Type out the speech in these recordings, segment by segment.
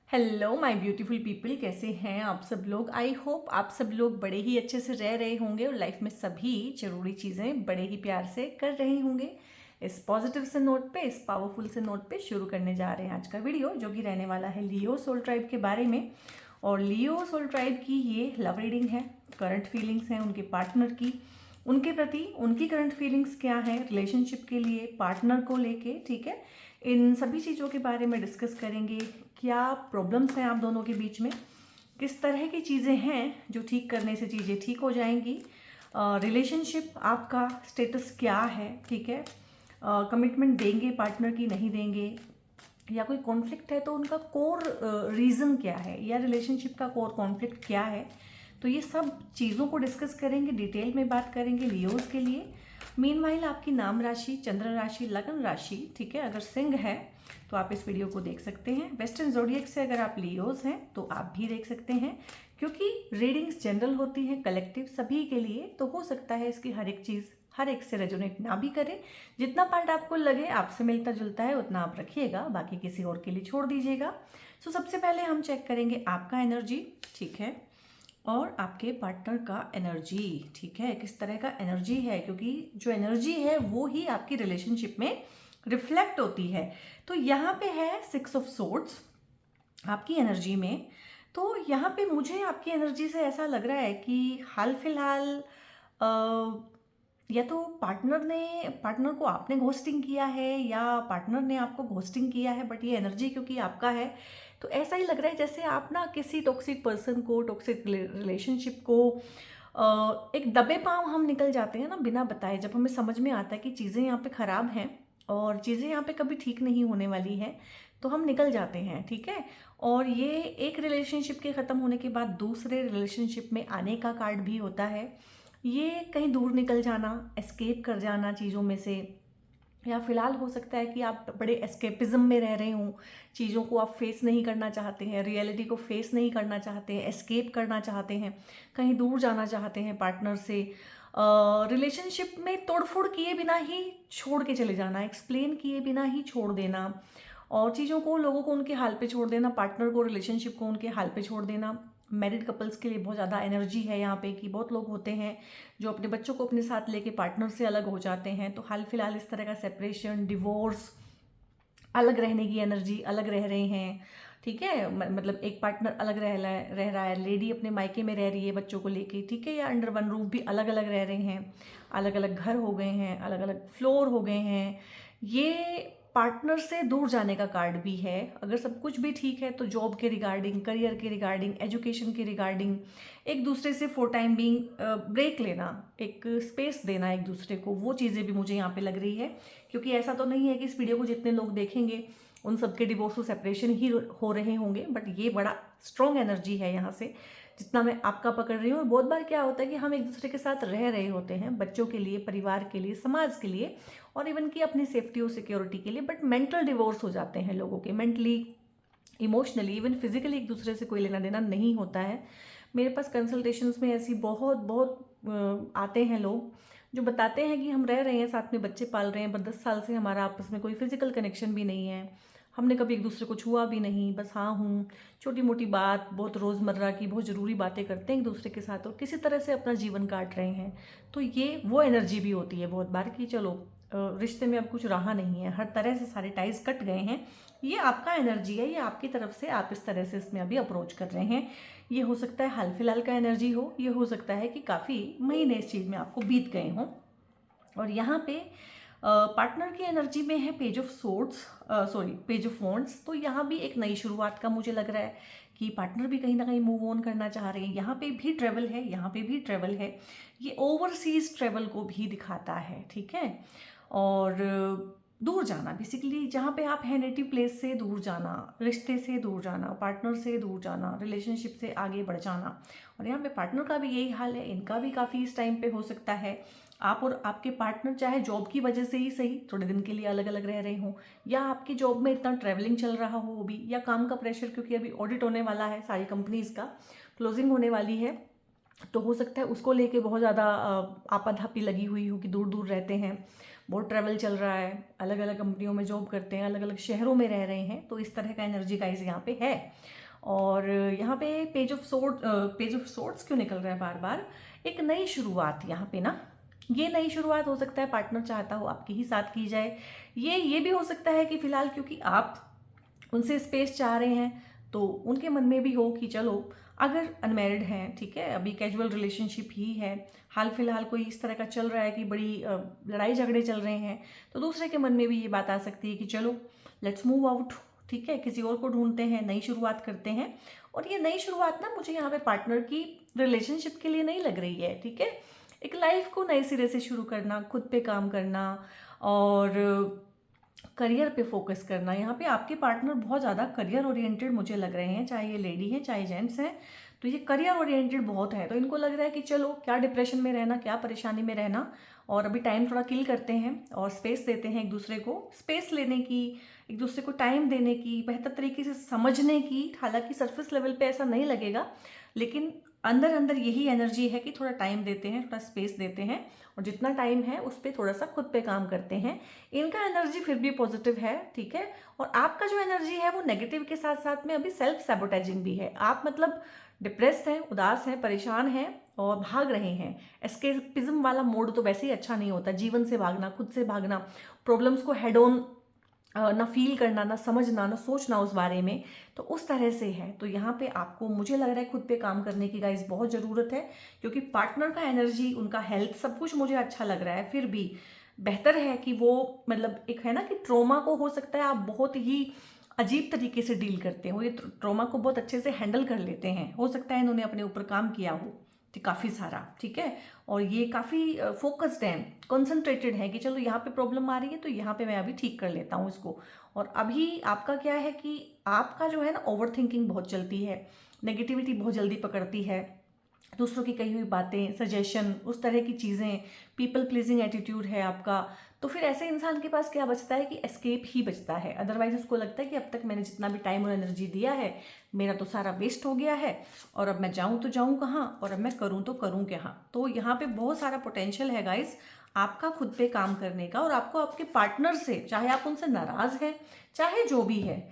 Hello my beautiful people, कैसे हैं आप सब लोग। आई होप आप सब लोग बड़े ही अच्छे से रह रहे होंगे और लाइफ में सभी जरूरी चीज़ें बड़े ही प्यार से कर रहे होंगे। इस पॉजिटिव से नोट पे, इस पावरफुल से नोट पे शुरू करने जा रहे हैं आज का वीडियो, जो कि रहने वाला है लियो सोल ट्राइब के बारे में। और लियो सोल ट्राइब की ये लव रीडिंग है, करंट फीलिंग्स हैं उनके पार्टनर की, उनके प्रति उनकी करंट फीलिंग्स क्या है, रिलेशनशिप के लिए, पार्टनर को लेके, ठीक है। इन सभी चीज़ों के बारे में डिस्कस करेंगे। क्या प्रॉब्लम्स हैं आप दोनों के बीच में, किस तरह की चीज़ें हैं जो ठीक करने से चीज़ें ठीक हो जाएंगी, रिलेशनशिप आपका स्टेटस क्या है, ठीक है। कमिटमेंट देंगे पार्टनर की, नहीं देंगे, या कोई कॉन्फ्लिक्ट है तो उनका कोर रीज़न क्या है, या रिलेशनशिप का कोर कॉन्फ्लिक्ट क्या है। तो ये सब चीज़ों को डिस्कस करेंगे, डिटेल में बात करेंगे लियोज़ के लिए। मीनवाइल आपकी नाम राशि, चंद्र राशि, लगन राशि, ठीक है, अगर सिंह है तो आप इस वीडियो को देख सकते हैं। वेस्टर्न ज़ोडिएक से अगर आप लियोज़ हैं तो आप भी देख सकते हैं, क्योंकि रीडिंग्स जनरल होती हैं, कलेक्टिव सभी के लिए, तो हो सकता है इसकी हर एक चीज़ हर एक से रेजोनेट ना भी करे। जितना पार्ट आपको लगे आपसे मिलता जुलता है उतना आप रखिएगा, बाकी किसी और के लिए छोड़ दीजिएगा। सो सबसे पहले हम चेक करेंगे आपका एनर्जी, ठीक है, और आपके पार्टनर का एनर्जी, ठीक है, किस तरह का एनर्जी है, क्योंकि जो एनर्जी है वो ही आपकी रिलेशनशिप में रिफ्लेक्ट होती है। तो यहाँ पे है 6 ऑफ सोर्ड्स आपकी एनर्जी में। तो यहाँ पे मुझे आपकी एनर्जी से ऐसा लग रहा है कि हाल फिलहाल या तो पार्टनर को आपने घोस्टिंग किया है या पार्टनर ने आपको घोस्टिंग किया है, बट ये एनर्जी क्योंकि आपका है तो ऐसा ही लग रहा है जैसे आप ना किसी टॉक्सिक पर्सन को, टॉक्सिक रिलेशनशिप को एक दबे पांव हम निकल जाते हैं ना बिना बताए, जब हमें समझ में आता है कि चीज़ें यहाँ पे ख़राब हैं और चीज़ें यहाँ पे कभी ठीक नहीं होने वाली है, तो हम निकल जाते हैं, ठीक है। और ये एक रिलेशनशिप के ख़त्म होने के बाद दूसरे रिलेशनशिप में आने का कार्ड भी होता है। ये कहीं दूर निकल जाना, एस्केप कर जाना चीज़ों में से, या फिलहाल हो सकता है कि आप बड़े एस्केपिज्म में रह रहे हों, चीज़ों को आप फेस नहीं करना चाहते हैं, रियलिटी को फेस नहीं करना चाहते हैं, एस्केप करना चाहते हैं, कहीं दूर जाना चाहते हैं पार्टनर से। रिलेशनशिप में तोड़फोड़ किए बिना ही छोड़ के चले जाना, एक्सप्लेन किए बिना ही छोड़ देना, और चीज़ों को, लोगों को उनके हाल पे छोड़ देना, पार्टनर को, रिलेशनशिप को उनके हाल पे छोड़ देना। मैरिड कपल्स के लिए बहुत ज़्यादा एनर्जी है यहाँ पे कि बहुत लोग होते हैं जो अपने बच्चों को अपने साथ लेके पार्टनर से अलग हो जाते हैं। तो हाल फिलहाल इस तरह का सेपरेशन, डिवोर्स, अलग रहने की एनर्जी, अलग रह रहे हैं, ठीक है। मतलब एक पार्टनर अलग रह रहा है, लेडी अपने मायके में रह रही है बच्चों को लेके, ठीक है, या अंडर वन रूफ भी अलग अलग रह रहे हैं, अलग अलग घर हो गए हैं, अलग अलग फ्लोर हो गए हैं। ये पार्टनर से दूर जाने का कार्ड भी है। अगर सब कुछ भी ठीक है तो जॉब के रिगार्डिंग, करियर के रिगार्डिंग, एजुकेशन के रिगार्डिंग एक दूसरे से फॉर टाइम बीइंग ब्रेक लेना, एक स्पेस देना एक दूसरे को, वो चीज़ें भी मुझे यहाँ पे लग रही है। क्योंकि ऐसा तो नहीं है कि इस वीडियो को जितने लोग देखेंगे उन सबके डिवोर्स और सेपरेशन ही हो रहे होंगे, बट ये बड़ा स्ट्रॉन्ग एनर्जी है यहाँ से जितना मैं आपका पकड़ रही हूँ। और बहुत बार क्या होता है कि हम एक दूसरे के साथ रह रहे होते हैं बच्चों के लिए, परिवार के लिए, समाज के लिए, और इवन की अपनी सेफ्टी और सिक्योरिटी के लिए, बट मेंटल डिवोर्स हो जाते हैं लोगों के, मेंटली, इमोशनली, इवन फिजिकली एक दूसरे से कोई लेना देना नहीं होता है। मेरे पास कंसल्टेशंस में ऐसी बहुत बहुत आते हैं लोग जो बताते हैं कि हम रह रहे हैं साथ में, बच्चे पाल रहे हैं, पर 10 साल से हमारा आपस में कोई फिजिकल कनेक्शन भी नहीं है, हमने कभी एक दूसरे को छुआ भी नहीं, बस हाँ हूँ, छोटी मोटी बात, बहुत रोज़मर्रा की बहुत ज़रूरी बातें करते हैं एक दूसरे के साथ और किसी तरह से अपना जीवन काट रहे हैं। तो ये वो एनर्जी भी होती है बहुत बार कि चलो रिश्ते में अब कुछ रहा नहीं है, हर तरह से सारे टाइज कट गए हैं। ये आपका एनर्जी है, ये आपकी तरफ से आप इस तरह से इसमें अभी अप्रोच कर रहे हैं। ये हो सकता है हाल फिलहाल का एनर्जी हो, ये हो सकता है कि काफ़ी महीने इस चीज़ में आपको बीत गए हों। और यहाँ पे पार्टनर की एनर्जी में है page of swords, sorry page of wands. तो यहाँ भी एक नई शुरुआत का मुझे लग रहा है कि पार्टनर भी कहीं ना कहीं मूव ऑन करना चाह रहे हैं। यहाँ पे भी ट्रेवल है, यहाँ पे भी ट्रेवल है, ये ओवरसीज ट्रेवल को भी दिखाता है, ठीक है। और दूर जाना, बेसिकली जहाँ पे आप हैं नेटिव प्लेस से दूर जाना, रिश्ते से दूर जाना, पार्टनर से दूर जाना, रिलेशनशिप से आगे बढ़ जाना। और यहाँ पे पार्टनर का भी यही हाल है, इनका भी काफ़ी इस टाइम पे हो सकता है आप और आपके पार्टनर चाहे जॉब की वजह से ही सही थोड़े दिन के लिए अलग अलग रह रहे हों, या आपकी जॉब में इतना ट्रैवलिंग चल रहा हो वो भी, या काम का प्रेशर, क्योंकि अभी ऑडिट होने वाला है, सारी कंपनीज का क्लोजिंग होने वाली है, तो हो सकता है उसको लेके बहुत ज़्यादा आपाधापी लगी हुई हो कि दूर दूर रहते हैं। बहुत ट्रैवल चल रहा है, अलग अलग कंपनियों में जॉब करते हैं, अलग अलग शहरों में रह रहे हैं, तो इस तरह का एनर्जी गाइस यहाँ पे है। और यहाँ पे पेज ऑफ सोर्ड्स क्यों निकल रहा है बार बार? एक नई शुरुआत यहाँ पे ना, ये नई शुरुआत हो सकता है पार्टनर चाहता हो आपके ही साथ की जाए। ये भी हो सकता है कि फिलहाल क्योंकि आप उनसे स्पेस चाह रहे हैं तो उनके मन में भी हो कि चलो, अगर अनमैरिड हैं, ठीक है, अभी कैजुअल रिलेशनशिप ही है, हाल फिलहाल कोई इस तरह का चल रहा है कि बड़ी लड़ाई झगड़े चल रहे हैं, तो दूसरे के मन में भी ये बात आ सकती है कि चलो लेट्स मूव आउट, ठीक है, किसी और को ढूंढते हैं, नई शुरुआत करते हैं। और ये नई शुरुआत ना मुझे यहाँ पे पार्टनर की रिलेशनशिप के लिए नहीं लग रही है, ठीक है। एक लाइफ को नए सिरे से शुरू करना, खुद पे काम करना और करियर पे फोकस करना। यहाँ पे आपके पार्टनर बहुत ज़्यादा करियर ओरिएंटेड मुझे लग रहे हैं, चाहे ये लेडी है चाहे जेंट्स हैं, तो ये करियर ओरिएंटेड बहुत है। तो इनको लग रहा है कि चलो क्या डिप्रेशन में रहना, क्या परेशानी में रहना, और अभी टाइम थोड़ा किल करते हैं और स्पेस देते हैं एक दूसरे को, स्पेस लेने की, एक दूसरे को टाइम देने की, बेहतर तरीके से समझने की। हालांकि सरफेस लेवल पे ऐसा नहीं लगेगा, लेकिन अंदर अंदर यही एनर्जी है कि थोड़ा टाइम देते हैं, थोड़ा स्पेस देते हैं, और जितना टाइम है उस पर थोड़ा सा खुद पे काम करते हैं। इनका एनर्जी फिर भी पॉजिटिव है, ठीक है। और आपका जो एनर्जी है वो नेगेटिव के साथ साथ में अभी सेल्फ सैबोटेजिंग भी है। आप मतलब डिप्रेस्ड हैं, उदास हैं, परेशान हैं और भाग रहे हैं। एस्केपिज्म वाला मोड तो वैसे ही अच्छा नहीं होता, जीवन से भागना, खुद से भागना, प्रॉब्लम्स को हेड ऑन ना फील करना, ना समझना, ना सोचना उस बारे में, तो उस तरह से है। तो यहाँ पे आपको मुझे लग रहा है खुद पे काम करने की गाइस बहुत ज़रूरत है, क्योंकि पार्टनर का एनर्जी, उनका हेल्थ, सब कुछ मुझे अच्छा लग रहा है। फिर भी बेहतर है कि वो मतलब एक है ना कि ट्रोमा को हो सकता है आप बहुत ही अजीब तरीके से डील करते हो, ये ट्रोमा को बहुत अच्छे से हैंडल कर लेते हैं, हो सकता है इन्होंने अपने ऊपर काम किया हो काफ़ी सारा, ठीक है। और ये काफ़ी फोकस्ड हैं, कॉन्सेंट्रेटेड हैं कि चलो यहाँ पे प्रॉब्लम आ रही है तो यहाँ पे मैं अभी ठीक कर लेता हूँ इसको। और अभी आपका क्या है कि आपका जो है ना ओवर थिंकिंग बहुत चलती है, नेगेटिविटी बहुत जल्दी पकड़ती है, दूसरों की कही हुई बातें, सजेशन, उस तरह की चीज़ें, पीपल प्लीजिंग एटीट्यूड है आपका। तो फिर ऐसे इंसान के पास क्या बचता है कि एस्केप ही बचता है। अदरवाइज उसको लगता है कि अब तक मैंने जितना भी टाइम और एनर्जी दिया है मेरा तो सारा वेस्ट हो गया है, और अब मैं जाऊं तो जाऊं कहाँ, और अब मैं करूं तो करूं क्या। तो यहाँ पे बहुत सारा पोटेंशियल है गाइस आपका खुद पे काम करने का, और आपको आपके पार्टनर से, चाहे आप उनसे नाराज हैं, चाहे जो भी है,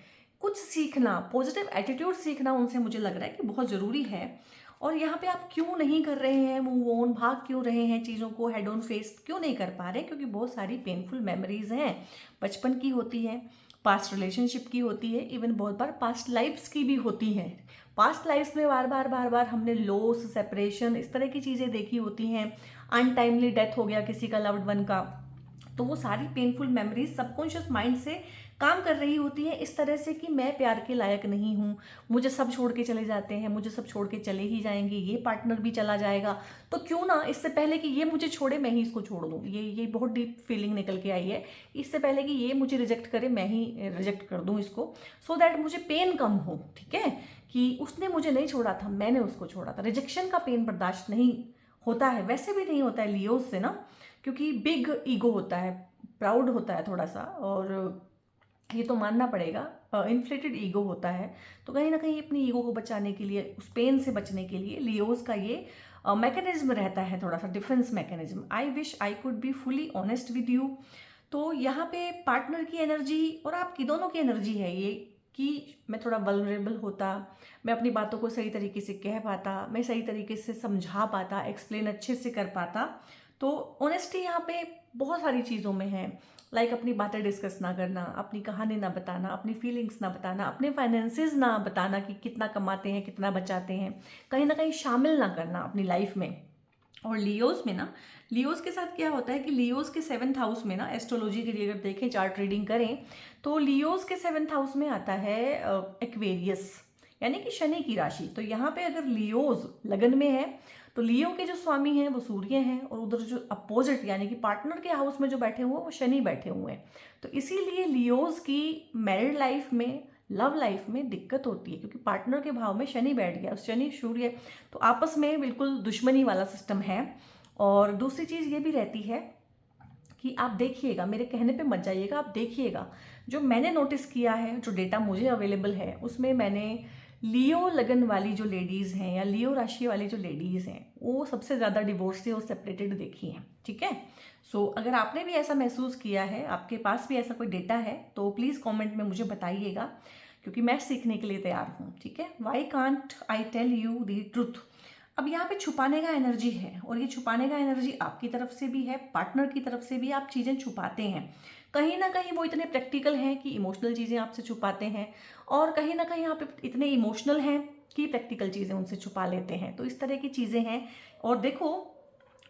कुछ सीखना, पॉजिटिव एटीट्यूड सीखना उनसे मुझे लग रहा है कि बहुत ज़रूरी है। और यहाँ पे आप क्यों नहीं कर रहे हैं मूव ऑन, भाग क्यों रहे हैं चीज़ों को, हेड ऑन फेस क्यों नहीं कर पा रहे? क्योंकि बहुत सारी पेनफुल मेमोरीज हैं, बचपन की होती है, पास्ट रिलेशनशिप की होती है, इवन बहुत बार पास्ट लाइफ्स की भी होती हैं। पास्ट लाइफ्स में बार बार हमने लॉस, सेपरेशन, इस तरह की चीज़ें देखी होती हैं, अनटाइमली डेथ हो गया किसी का लव्ड वन का, तो वो सारी पेनफुल मेमोरीज सबकॉन्शियस माइंड से काम कर रही होती है इस तरह से कि मैं प्यार के लायक नहीं हूँ, मुझे सब छोड़ के चले जाते हैं, मुझे सब छोड़ के चले ही जाएंगे, ये पार्टनर भी चला जाएगा, तो क्यों ना इससे पहले कि ये मुझे छोड़े मैं ही इसको छोड़ दूँ। ये बहुत डीप फीलिंग निकल के आई है, इससे पहले कि ये मुझे रिजेक्ट करे मैं ही रिजेक्ट कर दूँ इसको, सो दैट मुझे पेन कम हो, ठीक है, कि उसने मुझे नहीं छोड़ा था, मैंने उसको छोड़ा था। रिजेक्शन का पेन बर्दाश्त नहीं होता है, वैसे भी नहीं होता है लियोज से ना, क्योंकि बिग ईगो होता है, प्राउड होता है थोड़ा सा, और ये तो मानना पड़ेगा, इन्फ्लेटेड ईगो होता है। तो कहीं ना कहीं अपनी ईगो को बचाने के लिए, उस पेन से बचने के लिए लियोज का ये मैकेनिज्म रहता है, थोड़ा सा defence mechanism. I wish I could be fully honest with you. तो यहाँ पे पार्टनर की एनर्जी और आपकी दोनों की एनर्जी है ये कि मैं थोड़ा वल्नरेबल होता, मैं अपनी बातों को सही तरीके से कह पाता, मैं सही तरीके से समझा पाता, एक्सप्लेन अच्छे से कर पाता। तो ऑनेस्टी यहाँ पे बहुत सारी चीज़ों में है, लाइक अपनी बातें डिस्कस ना करना, अपनी कहानी ना बताना, अपनी फीलिंग्स ना बताना, अपने फाइनेंसेस ना बताना कि कितना कमाते हैं, कितना बचाते हैं, कहीं ना कहीं शामिल ना करना अपनी लाइफ में। और लियोज में ना, लियोज के साथ क्या होता है कि लियोज के 7th हाउस में ना, एस्ट्रोलॉजी के लिए अगर देखें, चार्ट रीडिंग करें, तो लियोज के 7th हाउस में आता है एक्वेरियस, यानी कि शनि की राशि। तो यहाँ पे अगर लियोज लगन में है तो लियो के जो स्वामी हैं वो सूर्य हैं, और उधर जो अपोजिट यानी कि पार्टनर के हाउस में जो बैठे हुए हैं वो शनि बैठे हुए हैं। तो इसीलिए लियोज की मैरिड लाइफ में, लव लाइफ में दिक्कत होती है, क्योंकि पार्टनर के भाव में शनि बैठ गया, शनि सूर्य, तो आपस में बिल्कुल दुश्मनी वाला सिस्टम है। और दूसरी चीज़ ये भी रहती है कि आप देखिएगा, मेरे कहने पे मत जाइएगा, आप देखिएगा, जो मैंने नोटिस किया है, जो डेटा मुझे अवेलेबल है उसमें मैंने लियो लगन वाली जो लेडीज़ हैं या लियो राशि वाली जो लेडीज़ हैं वो सबसे ज़्यादा डिवोर्सी और सेपरेटेड देखी हैं, ठीक है। सो अगर आपने भी ऐसा महसूस किया है, आपके पास भी ऐसा कोई डेटा है, तो प्लीज़ कमेंट में मुझे बताइएगा, क्योंकि मैं सीखने के लिए तैयार हूँ, ठीक है। Why can't I tell you the truth. अब यहाँ पे छुपाने का एनर्जी है, और ये छुपाने का एनर्जी आपकी तरफ से भी है, पार्टनर की तरफ से भी आप चीज़ें छुपाते हैं। कहीं ना कहीं वो इतने प्रैक्टिकल हैं कि इमोशनल चीज़ें आपसे छुपाते हैं, और कहीं ना कहीं आप इतने इमोशनल हैं कि प्रैक्टिकल चीज़ें उनसे छुपा लेते हैं। तो इस तरह की चीज़ें हैं। और देखो,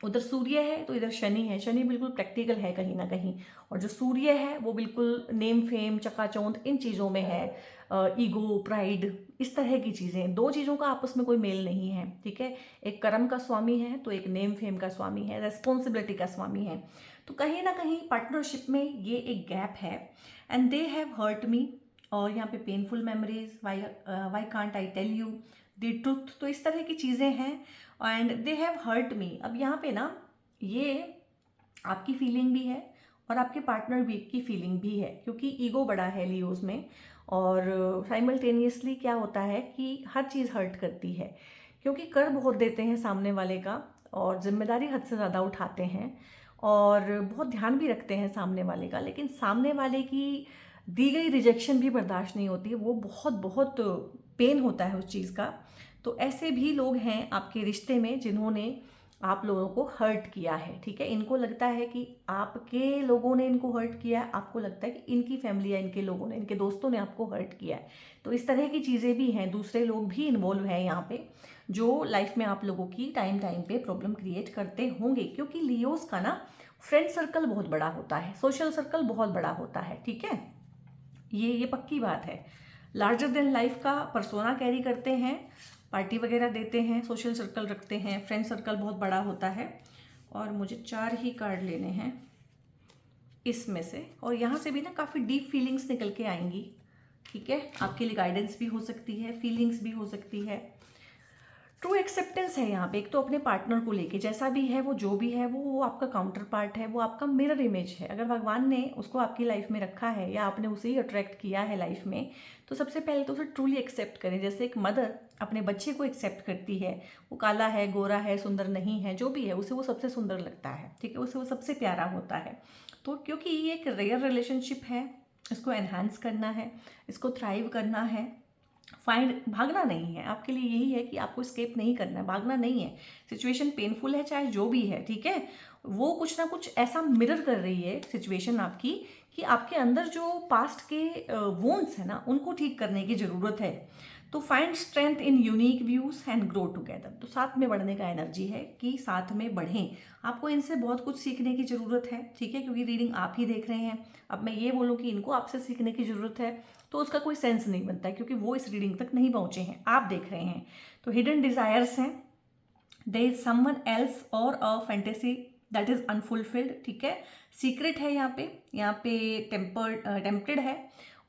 उधर सूर्य है तो इधर शनि है। शनि बिल्कुल प्रैक्टिकल है कहीं ना कहीं, और जो सूर्य है वो बिल्कुल नेम फेम चकाचौंध इन चीज़ों में है, ईगो प्राइड इस तरह की चीज़ें। दो चीज़ों का आपस में कोई मेल नहीं है, ठीक है। एक कर्म का स्वामी है तो एक नेम फेम का स्वामी है, रेस्पॉन्सिबिलिटी का स्वामी है। तो कहीं ना कहीं पार्टनरशिप में ये एक गैप है, and they have hurt me. और यहाँ पे painful memories, why can't I tell you the truth, तो इस तरह की चीज़ें हैं, and they have hurt me. अब यहाँ पे ना ये आपकी फीलिंग भी है और आपके पार्टनर भी की फीलिंग भी है, क्योंकि ईगो बड़ा है लियोज में। और साइमल्टेनियसली क्या होता है कि हर चीज़ हर्ट करती है, क्योंकि कर बहुत देते हैं सामने वाले का, और जिम्मेदारी हद से ज़्यादा उठाते हैं, और बहुत ध्यान भी रखते हैं सामने वाले का, लेकिन सामने वाले की दी गई रिजेक्शन भी बर्दाश्त नहीं होती है। वो बहुत बहुत पेन होता है उस चीज़ का। तो ऐसे भी लोग हैं आपके रिश्ते में जिन्होंने आप लोगों को हर्ट किया है, ठीक है। इनको लगता है कि आपके लोगों ने इनको हर्ट किया है, आपको लगता है कि इनकी फैमिली या इनके लोगों ने, इनके दोस्तों ने आपको हर्ट किया है। तो इस तरह की चीज़ें भी हैं, दूसरे लोग भी इन्वॉल्व हैं यहाँ पे, जो लाइफ में आप लोगों की टाइम टाइम पे प्रॉब्लम क्रिएट करते होंगे, क्योंकि लियोस का ना फ्रेंड सर्कल बहुत बड़ा होता है, सोशल सर्कल बहुत बड़ा होता है, ठीक है। ये पक्की बात है। लार्जर देन लाइफ का परसोना कैरी करते हैं, पार्टी वगैरह देते हैं, सोशल सर्कल रखते हैं, फ्रेंड सर्कल बहुत बड़ा होता है। और मुझे 4 ही कार्ड लेने हैं इसमें से, और यहाँ से भी ना काफ़ी डीप फीलिंग्स निकल के आएंगी, ठीक है। आपके लिए गाइडेंस भी हो सकती है, फीलिंग्स भी हो सकती है। ट्रू एक्सेप्टेंस है यहाँ पे। एक तो अपने पार्टनर को लेके, जैसा भी है वो, जो भी है वो आपका काउंटर पार्ट है, वो आपका मिरर इमेज है। अगर भगवान ने उसको आपकी लाइफ में रखा है या आपने उसे ही अट्रैक्ट किया है लाइफ में, तो सबसे पहले तो उसे ट्रूली एक्सेप्ट करें। जैसे एक मदर अपने बच्चे को एक्सेप्ट करती है, वो काला है, गोरा है, सुंदर नहीं है, जो भी है उसे वो सबसे सुंदर लगता है, ठीक है, उसे वो सबसे प्यारा होता है। तो क्योंकि ये एक रेयर रिलेशनशिप है, इसको एनहांस करना है, इसको थ्राइव करना है। भागना नहीं है, आपके लिए यही है कि आपको स्केप नहीं करना है, भागना नहीं है। सिचुएशन पेनफुल है चाहे जो भी है, ठीक है, वो कुछ ना कुछ ऐसा मिरर कर रही है सिचुएशन आपकी, कि आपके अंदर जो पास्ट के वोन्स है ना, उनको ठीक करने की ज़रूरत है। तो find strength in unique views and grow together. तो साथ में बढ़ने का एनर्जी है कि साथ में बढ़ें। आपको इनसे बहुत कुछ सीखने की ज़रूरत है, ठीक है, क्योंकि रीडिंग आप ही देख रहे हैं। अब मैं ये बोलूँ कि इनको आपसे सीखने की ज़रूरत है, तो उसका कोई सेंस नहीं बनता है, क्योंकि वो इस रीडिंग तक नहीं पहुँचे हैं, आप देख रहे हैं। तो हिडन डिज़ायर्स हैं, देयर इज समवन एल्स और अ फैंटेसी दैट इज अनफुलफिल्ड, ठीक है। सीक्रेट है यहाँ पे टेम्पटेड है,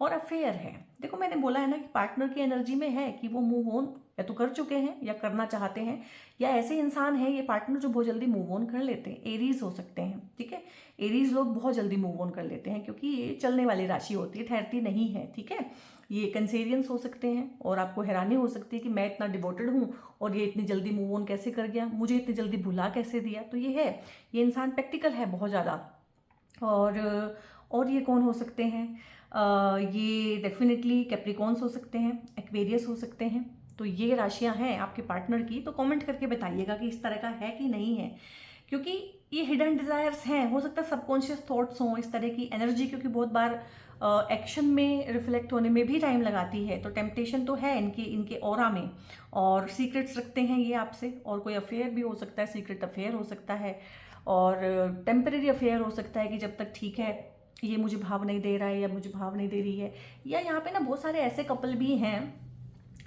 और अफेयर है। देखो, मैंने बोला है ना कि पार्टनर की एनर्जी में है कि वो मूव ऑन या तो कर चुके हैं या करना चाहते हैं, या ऐसे इंसान हैं ये पार्टनर जो बहुत जल्दी मूव ऑन कर लेते हैं। एरीज हो सकते हैं, ठीक है। एरीज लोग बहुत जल्दी मूव ऑन कर लेते हैं, क्योंकि ये चलने वाली राशि होती है, ठहरती नहीं है, ठीक है। ये कैंसेरियंस हो सकते हैं, और आपको हैरानी हो सकती है कि मैं इतना डिवोटेड हूँ और ये इतनी जल्दी मूव ऑन कैसे कर गया, मुझे इतनी जल्दी भुला कैसे दिया। तो ये है, ये इंसान प्रैक्टिकल है बहुत ज़्यादा। और ये कौन हो सकते हैं? ये डेफिनेटली कैप्रिकॉन्स हो सकते हैं, एक्वेरियस हो सकते हैं। तो ये राशियां हैं आपके पार्टनर की। तो कमेंट करके बताइएगा कि इस तरह का है कि नहीं है, क्योंकि ये हिडन डिज़ायर्स हैं। हो सकता है सबकॉन्शियस थॉट्स हों इस तरह की एनर्जी, क्योंकि बहुत बार एक्शन में रिफ्लेक्ट होने में भी टाइम लगाती है। तो टेम्पटेशन तो है इनके ऑरा में, और सीक्रेट्स रखते हैं ये आपसे। और कोई अफेयर भी हो सकता है, सीक्रेट अफेयर हो सकता है, और टेम्परेरी अफेयर हो सकता है कि जब तक ठीक है, ये मुझे भाव नहीं दे रहा है या मुझे भाव नहीं दे रही है। या यहाँ पे ना बहुत सारे ऐसे कपल भी हैं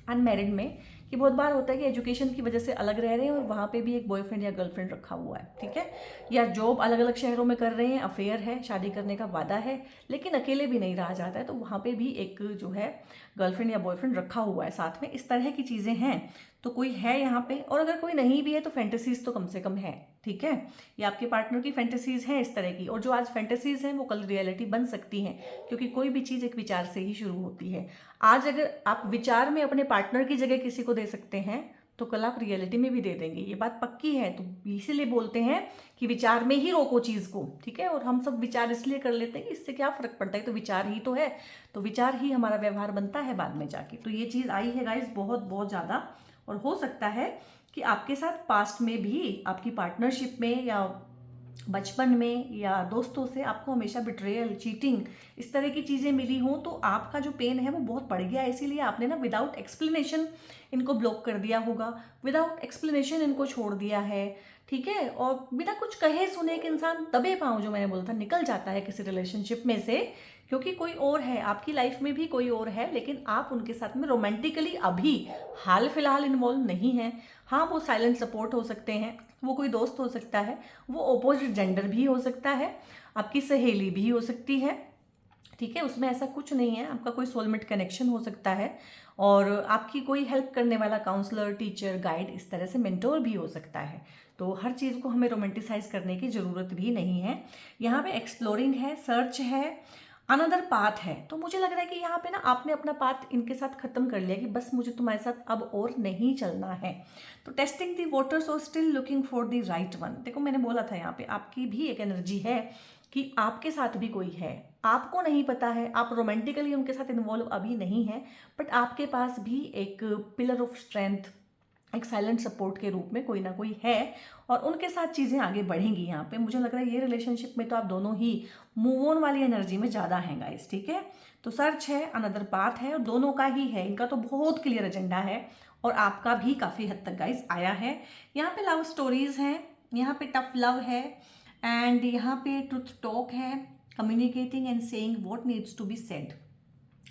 अनमैरिड में, कि बहुत बार होता है कि एजुकेशन की वजह से अलग रह रहे हैं और वहाँ पे भी एक बॉयफ्रेंड या गर्लफ्रेंड रखा हुआ है, ठीक है। या जॉब अलग अलग शहरों में कर रहे हैं, अफेयर है, शादी करने का वादा है, लेकिन अकेले भी नहीं रहा जाता है, तो वहाँ पे भी एक जो है गर्लफ्रेंड या बॉयफ्रेंड रखा हुआ है साथ में। इस तरह की चीज़ें हैं। तो कोई है यहाँ पे, और अगर कोई नहीं भी है तो फैंटेसीज तो कम से कम है, ठीक है। ये आपके पार्टनर की फैंटेसीज हैं इस तरह की, और जो आज फैंटेसीज हैं वो कल रियलिटी बन सकती हैं, क्योंकि कोई भी चीज़ एक विचार से ही शुरू होती है। आज अगर आप विचार में अपने पार्टनर की जगह किसी को दे सकते हैं तो कल आप रियलिटी में भी दे देंगे, ये बात पक्की है। तो इसीलिए बोलते हैं कि विचार में ही रोको चीज़ को, ठीक है। और हम सब विचार इसलिए कर लेते हैं कि इससे क्या फ़र्क पड़ता है, तो विचार ही तो है, तो विचार ही हमारा व्यवहार बनता है बाद में जाके। तो ये चीज़ आई है गाइस बहुत बहुत ज़्यादा, और हो सकता है कि आपके साथ पास्ट में भी आपकी पार्टनरशिप में या बचपन में या दोस्तों से आपको हमेशा बिट्रेयल, चीटिंग, इस तरह की चीज़ें मिली हों, तो आपका जो पेन है वो बहुत बढ़ गया है। इसीलिए आपने ना विदाउट एक्सप्लेनेशन इनको ब्लॉक कर दिया होगा, विदाउट एक्सप्लेनेशन इनको छोड़ दिया है, ठीक है। और बिना कुछ कहे सुने एक इंसान दबे पाँव, जो मैंने बोला था, निकल जाता है किसी रिलेशनशिप में से, क्योंकि कोई और है आपकी लाइफ में भी, कोई और है, लेकिन आप उनके साथ में रोमांटिकली अभी हाल फिलहाल इन्वॉल्व नहीं हैं। हाँ, वो साइलेंट सपोर्ट हो सकते हैं, वो कोई दोस्त हो सकता है, वो ऑपोजिट जेंडर भी हो सकता है, आपकी सहेली भी हो सकती है, ठीक है। उसमें ऐसा कुछ नहीं है, आपका कोई सोलमेट कनेक्शन हो सकता है, और आपकी कोई हेल्प करने वाला काउंसलर, टीचर, गाइड, इस तरह से मेंटोर भी हो सकता है। तो हर चीज़ को हमें रोमांटिसाइज करने की ज़रूरत भी नहीं है। यहाँ पे एक्सप्लोरिंग है, सर्च है, अनदर पाथ है। तो मुझे लग रहा है कि यहाँ पे ना आपने अपना पाथ इनके साथ ख़त्म कर लिया कि बस मुझे तुम्हारे साथ अब और नहीं चलना है। तो टेस्टिंग दी वाटर्स और still looking for the right one. देखो मैंने बोला था यहाँ पे आपकी भी एक एनर्जी है कि आपके साथ भी कोई है, आपको नहीं पता है, आप रोमांटिकली उनके साथ इन्वॉल्व अभी नहीं है, बट आपके पास भी एक पिलर ऑफ स्ट्रेंथ, एक साइलेंट सपोर्ट के रूप में कोई ना कोई है, और उनके साथ चीज़ें आगे बढ़ेंगी। यहाँ पे मुझे लग रहा है ये रिलेशनशिप में तो आप दोनों ही मूव ऑन वाली एनर्जी में ज़्यादा हैं गाइस, ठीक है। तो सर्च है, अनदर पाथ है, और दोनों का ही है, इनका तो बहुत क्लियर एजेंडा है, और आपका भी काफ़ी हद तक गाइस आया है। यहाँ पे लव स्टोरीज हैं, यहाँ पे टफ लव है, एंड यहाँ पे ट्रुथ टॉक है, communicating and saying what needs to be said.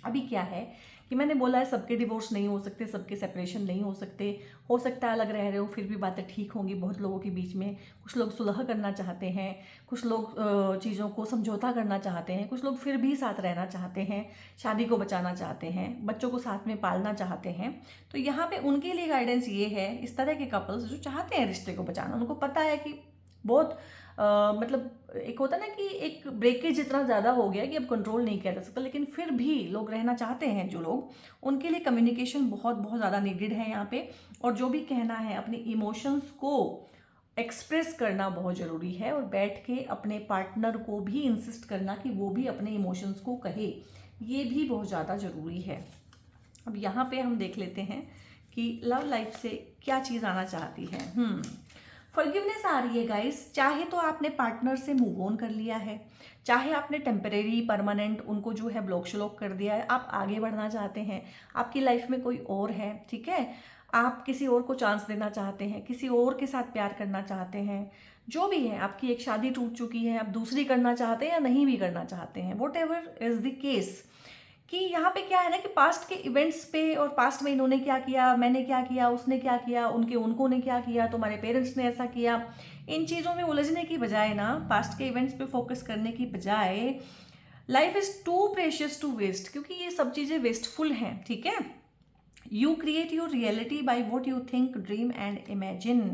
अभी क्या है कि मैंने बोला है सबके डिवोर्स नहीं हो सकते, सबके सेपरेशन नहीं हो सकते, हो सकता है अलग रह रहे हो फिर भी बातें ठीक होंगी बहुत लोगों के बीच में। कुछ लोग सुलह करना चाहते हैं, कुछ लोग चीज़ों को समझौता करना चाहते हैं, कुछ लोग फिर भी साथ रहना चाहते हैं, शादी को बचाना चाहते हैं, बच्चों को साथ में पालना चाहते हैं। तो यहाँ पे उनके लिए गाइडेंस ये है, इस तरह के कपल्स जो चाहते हैं रिश्ते को बचाना, उनको पता है कि बहुत मतलब एक होता है ना कि एक ब्रेकेज इतना ज़्यादा हो गया कि अब कंट्रोल नहीं किया जा सकता, लेकिन फिर भी लोग रहना चाहते हैं जो लोग, उनके लिए कम्युनिकेशन बहुत बहुत ज़्यादा नीडेड है यहाँ पे। और जो भी कहना है, अपने इमोशंस को एक्सप्रेस करना बहुत ज़रूरी है, और बैठ के अपने पार्टनर को भी इंसिस्ट करना कि वो भी अपने इमोशंस को कहे, ये भी बहुत ज़्यादा ज़रूरी है। अब यहाँ पे हम देख लेते हैं कि लव लाइफ से क्या चीज़ आना चाहती है। फॉरगिवनेस आ रही है गाइस। चाहे तो आपने पार्टनर से मूव ऑन कर लिया है, चाहे आपने टेम्परेरी परमानेंट उनको जो है ब्लॉक श्लॉक कर दिया है, आप आगे बढ़ना चाहते हैं, आपकी लाइफ में कोई और है, ठीक है, आप किसी और को चांस देना चाहते हैं, किसी और के साथ प्यार करना चाहते हैं, जो भी है, आपकी एक शादी टूट चुकी है, आप दूसरी करना चाहते हैं या नहीं भी करना चाहते हैं, what ever is the case, कि यहाँ पे क्या है ना कि पास्ट के इवेंट्स पे, और पास्ट में इन्होंने क्या किया, मैंने क्या किया, उसने क्या किया, उनको ने क्या किया, तुम्हारे पेरेंट्स ने ऐसा किया, इन चीज़ों में उलझने की बजाय ना, पास्ट के इवेंट्स पे फोकस करने की बजाय, life is too precious to waste, क्योंकि ये सब चीज़ें वेस्टफुल हैं, ठीक है। You create your reality by what you think, dream and imagine.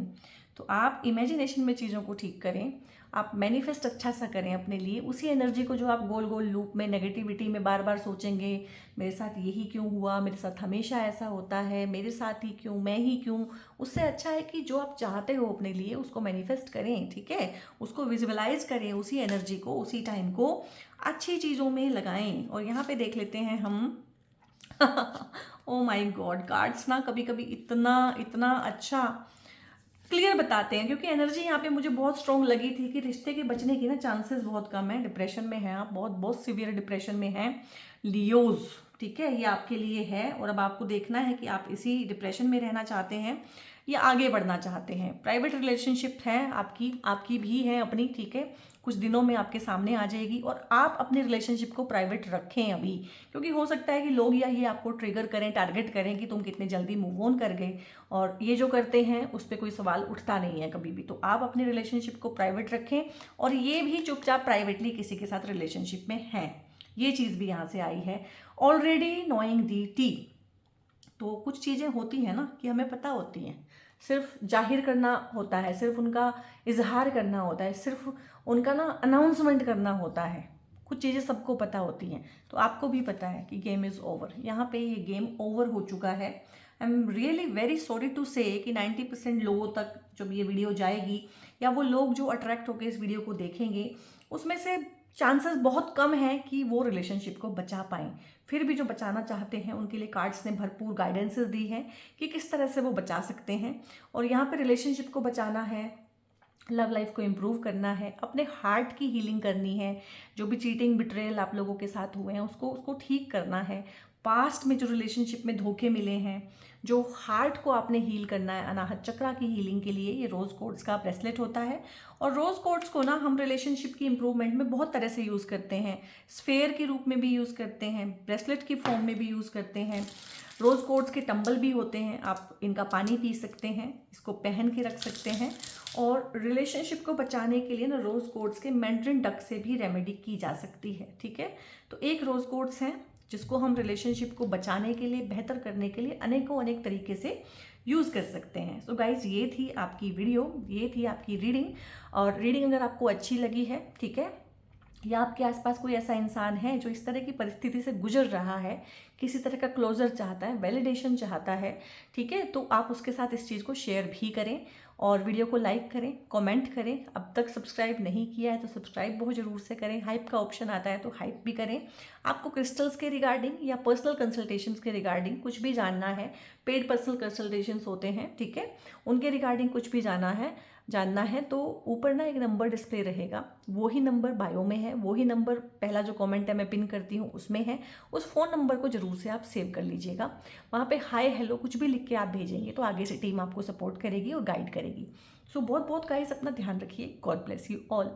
तो आप इमेजिनेशन में चीज़ों को ठीक करें, आप मैनिफेस्ट अच्छा सा करें अपने लिए। उसी एनर्जी को जो आप गोल गोल लूप में, नेगेटिविटी में बार बार सोचेंगे, मेरे साथ यही क्यों हुआ, मेरे साथ हमेशा ऐसा होता है, मेरे साथ ही क्यों, मैं ही क्यों, उससे अच्छा है कि जो आप चाहते हो अपने लिए उसको मैनिफेस्ट करें, ठीक है, उसको विजुअलाइज करें, उसी एनर्जी को, उसी टाइम को अच्छी चीज़ों में लगाएं। और यहाँ पे देख लेते हैं हम ओ माय गॉड, कार्ड्स ना कभी कभी इतना इतना अच्छा क्लियर बताते हैं, क्योंकि एनर्जी यहाँ पे मुझे बहुत स्ट्रॉन्ग लगी थी कि रिश्ते के बचने की ना चांसेस बहुत कम है, डिप्रेशन में है आप, बहुत बहुत सीवियर डिप्रेशन में है लियोज, ठीक है, ये आपके लिए है। और अब आपको देखना है कि आप इसी डिप्रेशन में रहना चाहते हैं या आगे बढ़ना चाहते हैं। प्राइवेट रिलेशनशिप है आपकी भी है अपनी, ठीक है, कुछ दिनों में आपके सामने आ जाएगी, और आप अपने रिलेशनशिप को प्राइवेट रखें अभी, क्योंकि हो सकता है कि लोग या ये आपको ट्रिगर करें, टारगेट करें कि तुम कितने जल्दी मूव ऑन कर गए, और ये जो करते हैं उस पर कोई सवाल उठता नहीं है कभी भी। तो आप अपने रिलेशनशिप को प्राइवेट रखें, और ये भी चुपचाप प्राइवेटली किसी के साथ रिलेशनशिप में हैं, ये चीज़ भी यहाँ से आई है। ऑलरेडी नोइंग दी टी, तो कुछ चीज़ें होती हैं ना कि हमें पता होती हैं, सिर्फ जाहिर करना होता है, सिर्फ उनका इजहार करना होता है, सिर्फ उनका ना अनाउंसमेंट करना होता है। कुछ चीज़ें सबको पता होती हैं, तो आपको भी पता है कि गेम इज़ ओवर। यहाँ पे ये गेम ओवर हो चुका है। I am really very sorry to say कि 90% लोगों तक जब ये वीडियो जाएगी या वो लोग जो अट्रैक्ट होकर इस वीडियो को देखेंगे, उसमें से चांसेस बहुत कम हैं कि वो रिलेशनशिप को बचा पाएँ। फिर भी जो बचाना चाहते हैं उनके लिए कार्ड्स ने भरपूर गाइडेंसेस दी हैं कि किस तरह से वो बचा सकते हैं। और यहाँ पे रिलेशनशिप को बचाना है, लव लाइफ को इम्प्रूव करना है, अपने हार्ट की हीलिंग करनी है, जो भी चीटिंग बिट्रेयल आप लोगों के साथ हुए हैं उसको ठीक करना है, पास्ट में जो रिलेशनशिप में धोखे मिले हैं, जो हार्ट को आपने हील करना है। अनाहत चक्रा की हीलिंग के लिए ये रोज़ कोर्ट्स का ब्रेसलेट होता है। और रोज़ कोर्ट्स को ना हम रिलेशनशिप की इम्प्रूवमेंट में बहुत तरह से यूज़ करते हैं, स्फेयर के रूप में भी यूज़ करते हैं, ब्रेसलेट की फॉर्म में भी यूज़ करते हैं। रोज़ कोर्ट्स के टंबल भी होते हैं, आप इनका पानी पी सकते हैं, इसको पहन के रख सकते हैं। और रिलेशनशिप को बचाने के लिए ना रोज़ कोर्ट्स के मैंड्रिन डक से भी रेमेडी की जा सकती है, ठीक है। तो एक रोज़ कोर्ट्स हैं जिसको हम रिलेशनशिप को बचाने के लिए, बेहतर करने के लिए अनेकों अनेक तरीके से यूज़ कर सकते हैं। सो गाइज, ये थी आपकी वीडियो, ये थी आपकी रीडिंग। और रीडिंग अगर आपको अच्छी लगी है, ठीक है, या आपके आसपास कोई ऐसा इंसान है जो इस तरह की परिस्थिति से गुजर रहा है, किसी तरह का क्लोजर चाहता है, वैलिडेशन चाहता है, ठीक है, तो आप उसके साथ इस चीज़ को शेयर भी करें और वीडियो को लाइक करें, कमेंट करें। अब तक सब्सक्राइब नहीं किया है तो सब्सक्राइब बहुत ज़रूर से करें। हाइप का ऑप्शन आता है तो हाइप भी करें। आपको क्रिस्टल्स के रिगार्डिंग या पर्सनल कंसल्टेशंस के रिगार्डिंग कुछ भी जानना है, पेड पर्सनल कंसल्टेशंस होते हैं, ठीक है, उनके रिगार्डिंग कुछ भी जानना है तो ऊपर ना एक नंबर डिस्प्ले रहेगा, वही नंबर बायो में है, वही नंबर पहला जो कमेंट है मैं पिन करती हूँ उसमें है। उस फ़ोन नंबर को ज़रूर से आप सेव कर लीजिएगा। वहाँ पे हाय हेलो कुछ भी लिख के आप भेजेंगे तो आगे से टीम आपको सपोर्ट करेगी और गाइड करेगी। सो बहुत बहुत गाइस, अपना ध्यान रखिए। God bless you all.